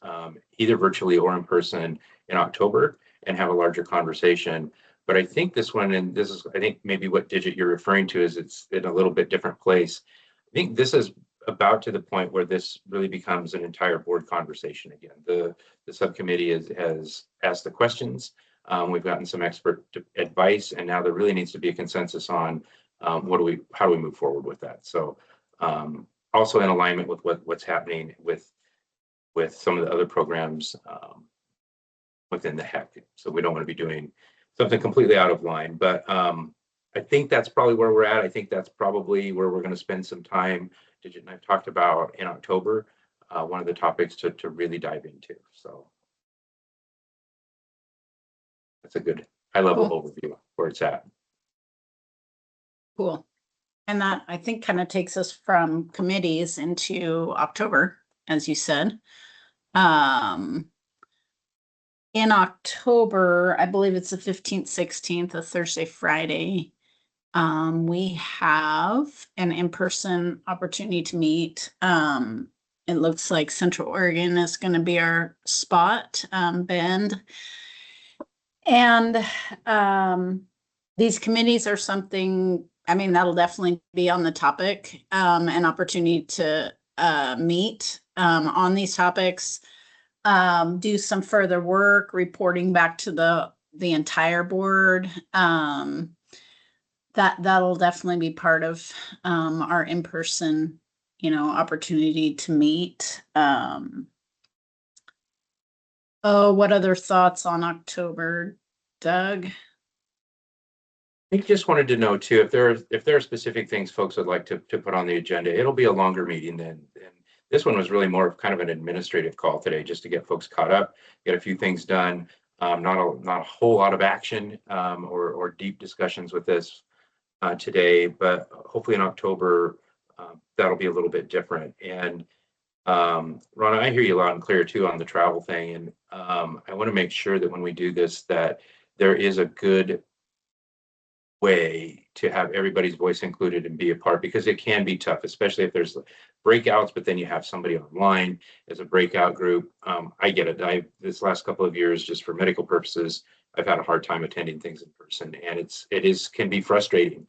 either virtually or in person in October and have a larger conversation. But I think this one, and this is, I think maybe what Digit you're referring to, is it's in a little bit different place. I think this is about to the point where this really becomes an entire board conversation again. The subcommittee has asked the questions. We've gotten some expert advice, and now there really needs to be a consensus on how do we move forward with that. So also in alignment with what's happening with some of the other programs within the HEC. So we don't want to be doing something completely out of line, but I think that's probably where we're at. I think that's probably where we're going to spend some time. Digit and I've talked about in October, one of the topics to really dive into. So that's a good high level overview of where it's at. Cool. And that, I think, kind of takes us from committees into October, as you said. In October, I believe it's the 15th, 16th, a Thursday, Friday. We have an in-person opportunity to meet. It looks like Central Oregon is going to be our spot, Bend. And these committees are something, I mean, that'll definitely be on the topic, an opportunity to meet on these topics, do some further work, reporting back to the entire board. That'll definitely be part of our in-person, opportunity to meet. What other thoughts on October, Doug? I just wanted to know too, if there are specific things folks would like to put on the agenda. It'll be a longer meeting than this one was really more of kind of an administrative call today, just to get folks caught up, get a few things done. Not a whole lot of action or deep discussions with this today, but hopefully in October that'll be a little bit different. And Ronna, I hear you loud and clear too on the travel thing, and I want to make sure that when we do this, that there is a good way to have everybody's voice included and be a part, because it can be tough, especially if there's breakouts, but then you have somebody online as a breakout group. I get it. This last couple of years, just for medical purposes, I've had a hard time attending things in person, and it can be frustrating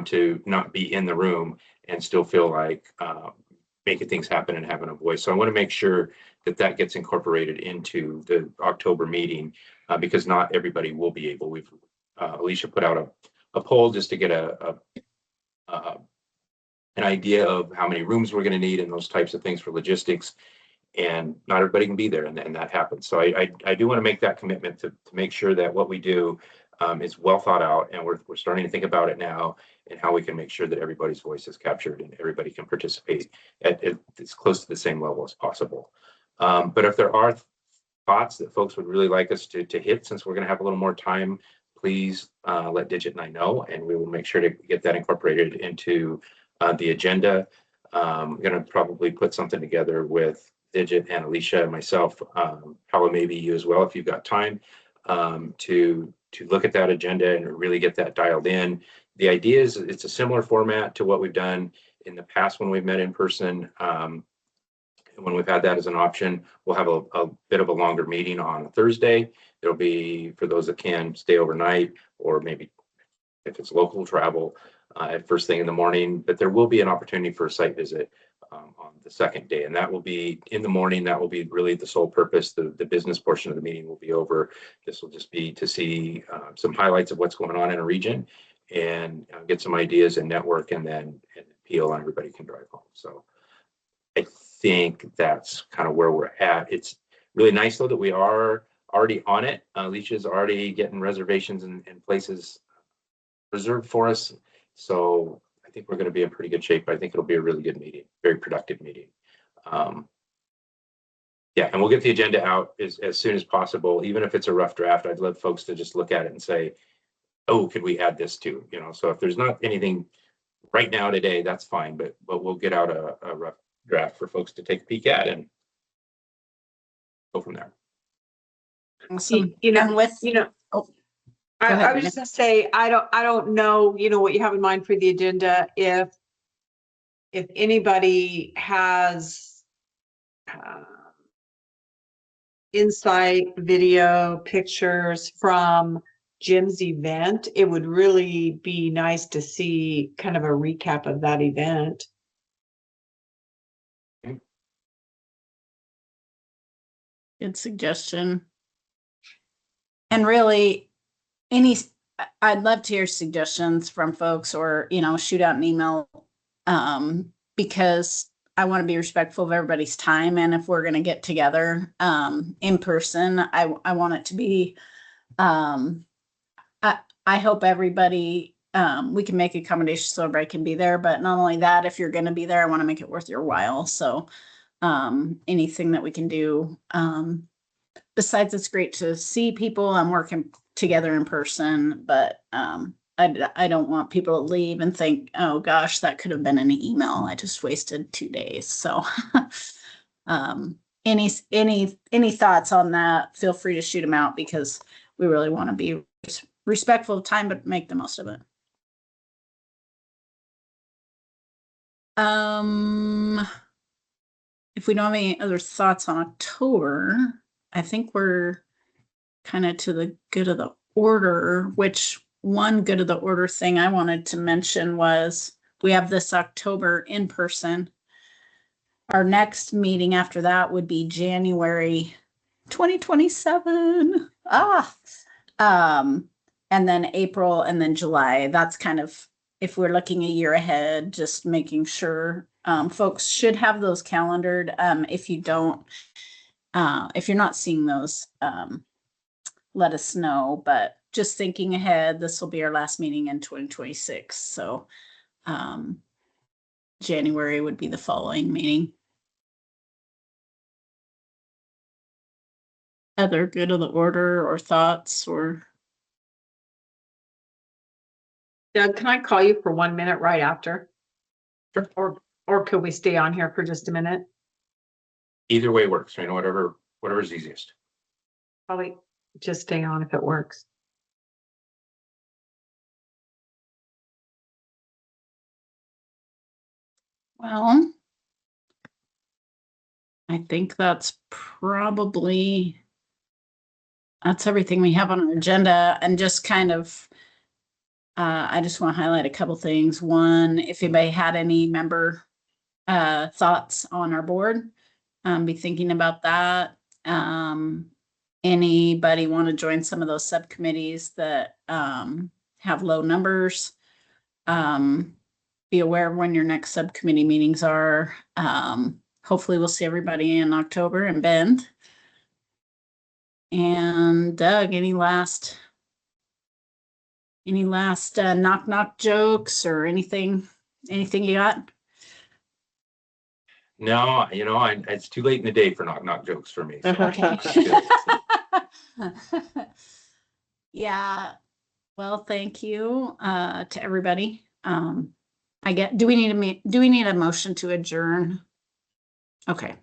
to not be in the room and still feel like making things happen and having a voice. So I want to make sure that gets incorporated into the October meeting, because not everybody will be able. We've Alicia put out a poll just to get an idea of how many rooms we're going to need and those types of things for logistics, and not everybody can be there, and that happens. So I do want to make that commitment to make sure that what we do is well thought out, and we're starting to think about it now and how we can make sure that everybody's voice is captured and everybody can participate at as close to the same level as possible. But if there are thoughts that folks would really like us to hit, since we're going to have a little more time, please let Digit and I know, and we will make sure to get that incorporated into the agenda. I'm going to probably put something together with Digit and Alicia and myself, Paula, maybe you as well, if you've got time, to look at that agenda and really get that dialed in. The idea is it's a similar format to what we've done in the past when we've met in person. When we've had that as an option, we'll have a bit of a longer meeting on a Thursday. There'll be, for those that can stay overnight, or maybe if it's local travel, at first thing in the morning, but there will be an opportunity for a site visit on the second day, and that will be in the morning. That will be really the sole purpose. The business portion of the meeting will be over. This will just be to see some highlights of what's going on in a region and get some ideas and network, and then appeal, and everybody can drive home. So I think that's kind of where we're at. It's really nice though that we are already on it. Alicia's already getting reservations and places reserved for us. So I think we're going to be in pretty good shape. I think it'll be a really good meeting, very productive meeting. Yeah, and we'll get the agenda out as soon as possible. Even if it's a rough draft, I'd love folks to just look at it and say, oh, could we add this too? You know, so if there's not anything right now today, that's fine, but we'll get out a rough draft for folks to take a peek at and go from there. Awesome. You know, And with, you know, oh, I, Go ahead, I was Rena. just gonna say, I don't know, you know, what you have in mind for the agenda. If anybody has insight, video, pictures from Jim's event, it would really be nice to see kind of a recap of that event. good suggestion. And really, I'd love to hear suggestions from folks, or, you know, shoot out an email, because I want to be respectful of everybody's time. And if we're going to get together in person, I want it to be, I hope everybody, we can make accommodations so everybody can be there. But not only that, if you're going to be there, I want to make it worth your while. So anything that we can do. Besides, it's great to see people and working together in person, but I don't want people to leave and think, oh gosh, that could have been an email. I just wasted 2 days. So any thoughts on that, feel free to shoot them out, because we really want to be respectful of time, but make the most of it. If we don't have any other thoughts on October, I think we're kind of to the good of the order, which one good of the order thing I wanted to mention was we have this October in person. Our next meeting after that would be January 2027. And then April, and then July. That's kind of, if we're looking a year ahead, just making sure folks should have those calendared. If you don't, if you're not seeing those, let us know. But just thinking ahead, this will be our last meeting in 2026. So January would be the following meeting. Other good of the order or thoughts or? Doug, can I call you for 1 minute right after? Sure. Or could we stay on here for just a minute? Either way works, you know, whatever's easiest. Probably just stay on if it works. Well, I think that's everything we have on our agenda. And just kind of, I just want to highlight a couple things. One, if anybody had any member thoughts on our board, be thinking about that. Anybody want to join some of those subcommittees that have low numbers? Be aware of when your next subcommittee meetings are. Hopefully we'll see everybody in October in Bend. And Doug, any last knock knock jokes or anything you got? No, you know, it's too late in the day for knock knock jokes for me. So. Okay. Yeah. Well, thank you to everybody. Do we need a motion to adjourn? Okay.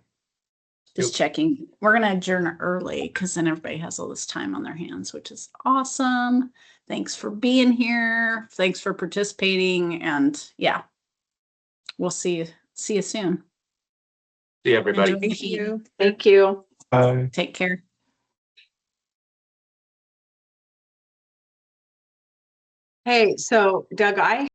Just Yep. checking. We're going to adjourn early because then everybody has all this time on their hands, which is awesome. Thanks for being here. Thanks for participating. And yeah, we'll see you soon. See everybody. Enjoy the heat. Thank you. Take care. Hey, so Doug, I